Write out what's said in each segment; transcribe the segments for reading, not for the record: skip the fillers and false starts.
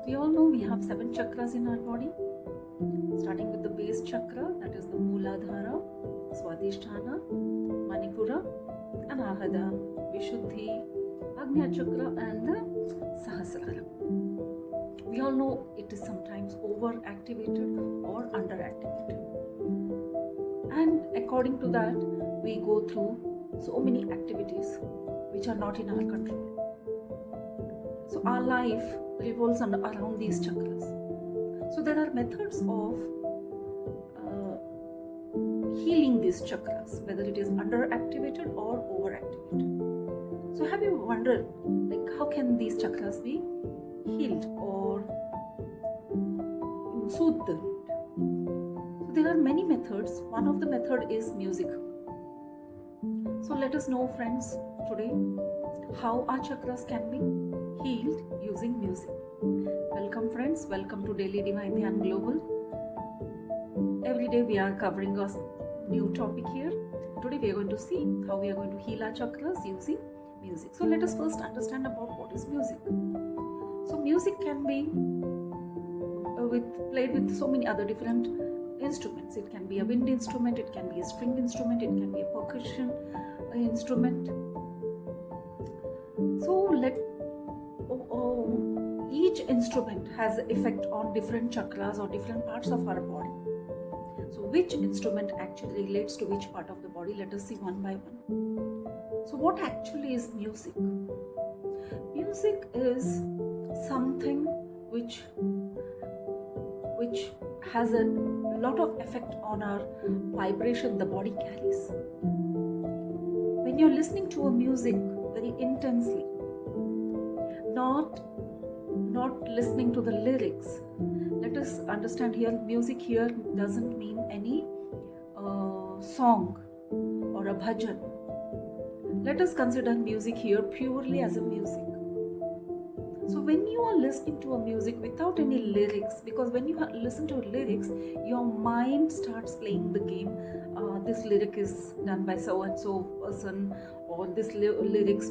We all know we have 7 chakras in our body, starting with the base chakra, that is the Mooladhara, Swadhisthana, Manipura, Anahata, Vishuddhi, Agnya chakra, and the Sahasrara. We all know it is sometimes overactivated or underactivated. And according to that, we go through so many activities which are not in our control. So our life revolves around these chakras. So there are methods of healing these chakras, whether it is underactivated or overactivated. So have you wondered, like, how can these chakras be healed or soothed? So there are many methods. One of the method is music. So let us know, friends, today how our chakras can be healed using music. Welcome, friends. Welcome to Daily Divine Dhyan Global. Every day we are covering a new topic here. Today we are going to see how we are going to heal our chakras using music. So let us first understand about what is music. So music can be played with so many other different instruments. It can be a wind instrument, it can be a string instrument, it can be a percussion instrument. So each instrument has an effect on different chakras or different parts of our body. So which instrument actually relates to which part of the body? Let us see one by one. So what actually is music? Music is something which has a lot of effect on our vibration the body carries. When you're listening to a music very intensely, not listening to the lyrics. Let us understand here, music here doesn't mean any song or a bhajan. Let us consider music here purely as a music. So when you are listening to a music without any lyrics, because when you listen to lyrics, your mind starts playing the game. This lyric is done by so and so person, or this lyrics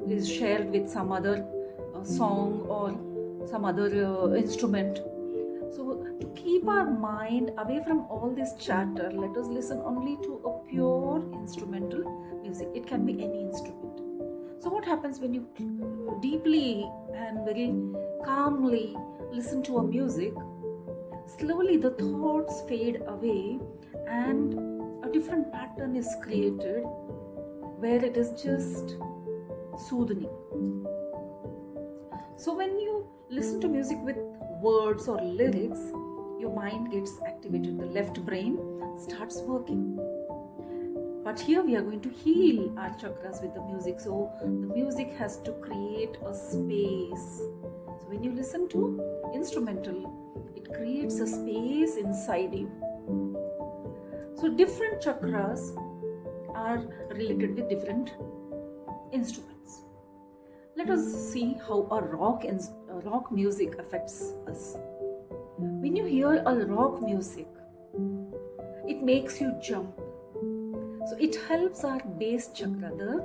is shared with some other song or some other instrument. So to keep our mind away from all this chatter, let us listen only to a pure instrumental music. It can be any instrument. So what happens when you deeply and very calmly listen to a music? Slowly the thoughts fade away and a different pattern is created where it is just soothing. So when you listen to music with words or lyrics, your mind gets activated. The left brain starts working. But here we are going to heal our chakras with the music. So the music has to create a space. So when you listen to instrumental, it creates a space inside you. So different chakras are related with different instruments. Let us see how a rock music affects us. When you hear a rock music, it makes you jump. So it helps our base chakra, the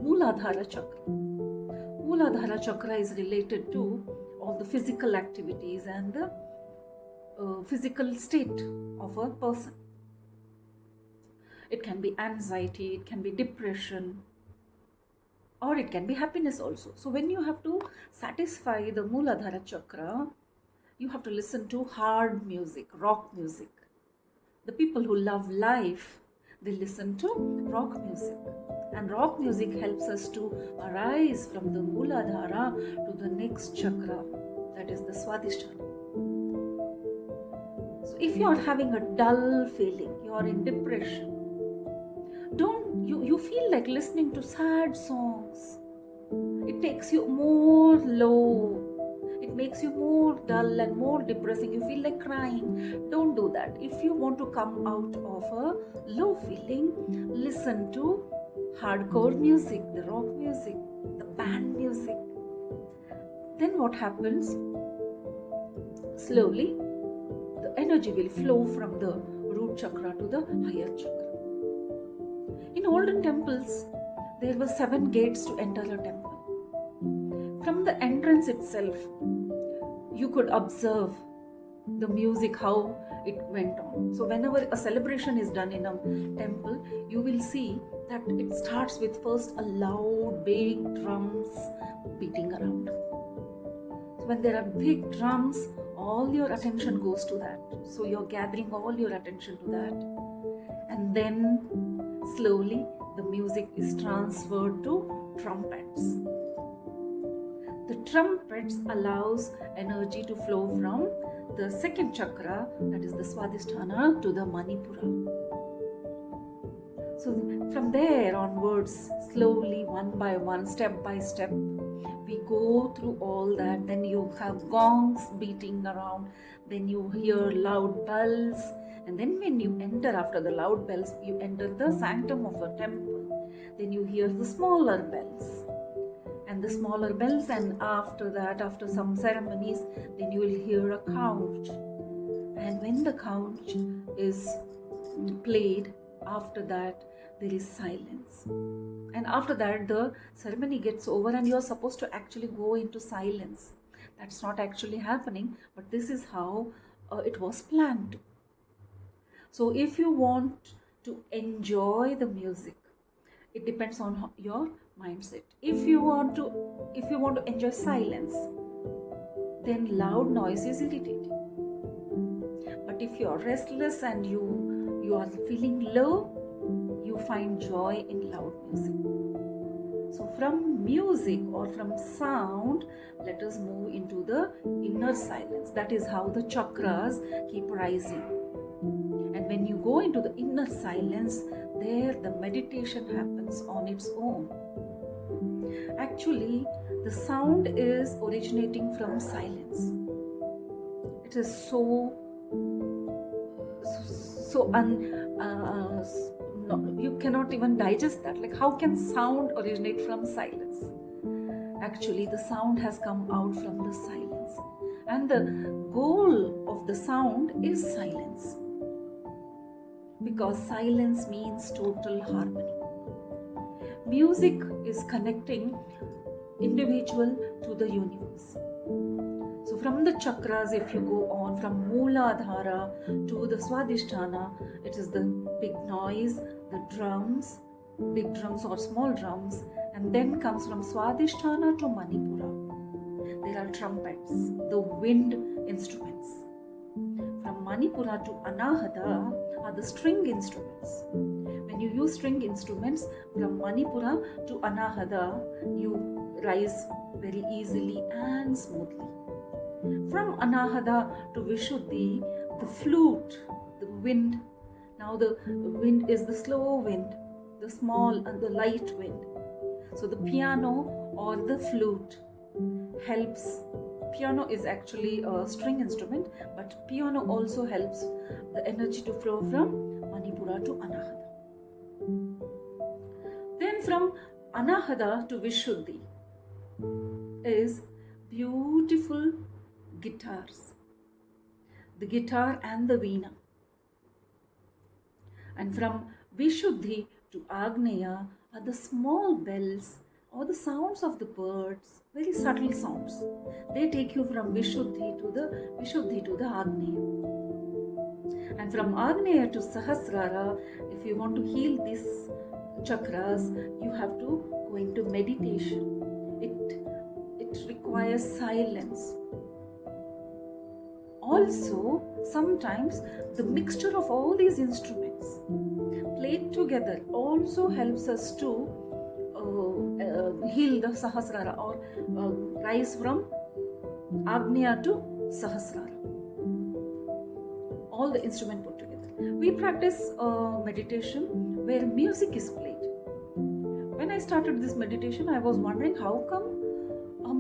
Mooladhara chakra. Mooladhara chakra is related to all the physical activities and the physical state of a person. It can be anxiety, it can be depression, or it can be happiness also. So when you have to satisfy the Mooladhara chakra, you have to listen to hard music, rock music. The people who love life, they listen to rock music. And rock music helps us to arise from the Mooladhara to the next chakra, that is the Swadhisthana. So if you are having a dull feeling, you are in depression, you feel like listening to sad songs. It takes you more low. It makes you more dull and more depressing. You feel like crying. Don't do that. If you want to come out of a low feeling, listen to hardcore music, the rock music, the band music. Then what happens? Slowly, the energy will flow from the root chakra to the higher chakra. In olden temples, there were 7 gates to enter a temple. From the entrance itself, you could observe the music, how it went on. So whenever a celebration is done in a temple, you will see that it starts with first a loud big drums beating around. So when there are big drums, all your attention goes to that. So you're gathering all your attention to that. And then slowly the music is transferred to trumpets. The trumpets allows energy to flow from the second chakra, that is the Swadhisthana, to the Manipura. So from there onwards, slowly, one by one, step by step, we go through all that. Then you have gongs beating around, then you hear loud bells, and then when you enter, after the loud bells, you enter the sanctum of the temple. Then you hear the smaller bells. And the smaller bells, and after that, after some ceremonies, then you will hear a couch. And when the couch is played, after that there is silence. And after that the ceremony gets over and you are supposed to actually go into silence. That's not actually happening, but this is how it was planned to. So if you want to enjoy the music, it depends on your mindset. If you want to enjoy silence, then loud noise is irritating. But if you are restless and you are feeling low, you find joy in loud music. So from music or from sound, let us move into the inner silence. That is how the chakras keep rising. And when you go into the inner silence, there the meditation happens on its own. Actually, the sound is originating from silence. It is you cannot even digest that. Like, how can sound originate from silence? Actually, the sound has come out from the silence, and the goal of the sound is silence, because silence means total harmony. Music is connecting individual to the universe. So from the chakras, if you go on from Mooladhara to the Swadhisthana, it is the big noise, the drums, big drums or small drums, and then comes from Swadhisthana to Manipura. There are trumpets, the wind instruments. From Manipura to Anahata are the string instruments. When you use string instruments, from Manipura to Anahata, you rise very easily and smoothly. From Anahata to Vishuddhi, the flute, the wind. Now the wind is the slow wind, the small and the light wind. So the piano or the flute helps. Piano is actually a string instrument, but piano also helps the energy to flow from Manipura to Anahata. Then from Anahata to Vishuddhi is beautiful guitars, the guitar and the veena. And from Vishuddhi to Agneya are the small bells or the sounds of the birds, very subtle sounds. They take you from Vishuddhi to the Agneya. And from Agneya to Sahasrara, if you want to heal these chakras, you have to go into meditation. It requires silence. Also, sometimes the mixture of all these instruments played together also helps us to heal the Sahasrara or rise from Agneya to Sahasrara. All the instruments put together. We practice meditation where music is played. When I started this meditation, I was wondering how come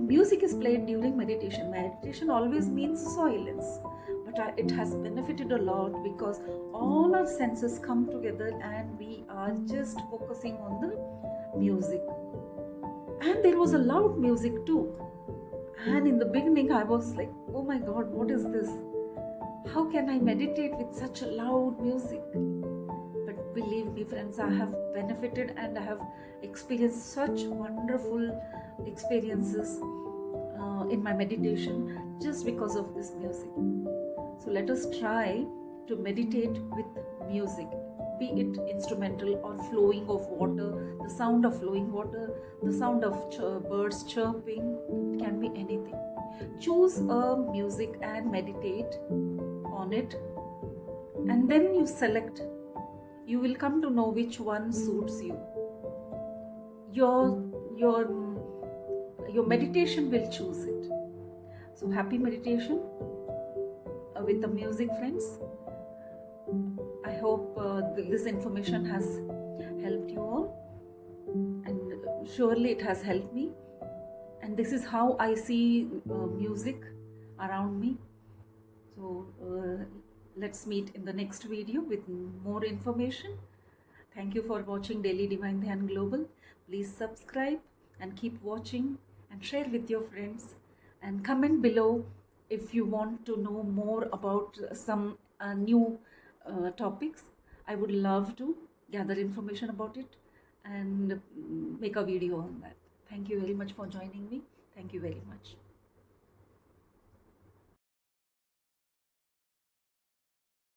music is played during meditation. Meditation always means silence, but it has benefited a lot because all our senses come together and we are just focusing on the music. And there was a loud music too. And in the beginning, I was like, oh my God, what is this? How can I meditate with such a loud music? But believe me, friends, I have benefited and I have experienced such wonderful experiences in my meditation just because of this music. So let us try to meditate with music, be it instrumental or flowing of water, the sound of flowing water, the sound of birds chirping. It can be anything. Choose a music and meditate on it, and then you select. You will come to know which one suits you. Your meditation will choose it. So happy meditation with the music, friends. I hope this information has helped you all, and surely it has helped me. And this is how I see music around me. So let's meet in the next video with more information. Thank you for watching Daily Divine Dhyan Global. Please subscribe and keep watching and share with your friends, and comment below if you want to know more about some new topics. I would love to gather information about it and make a video on that. Thank you very much for joining me. Thank you very much.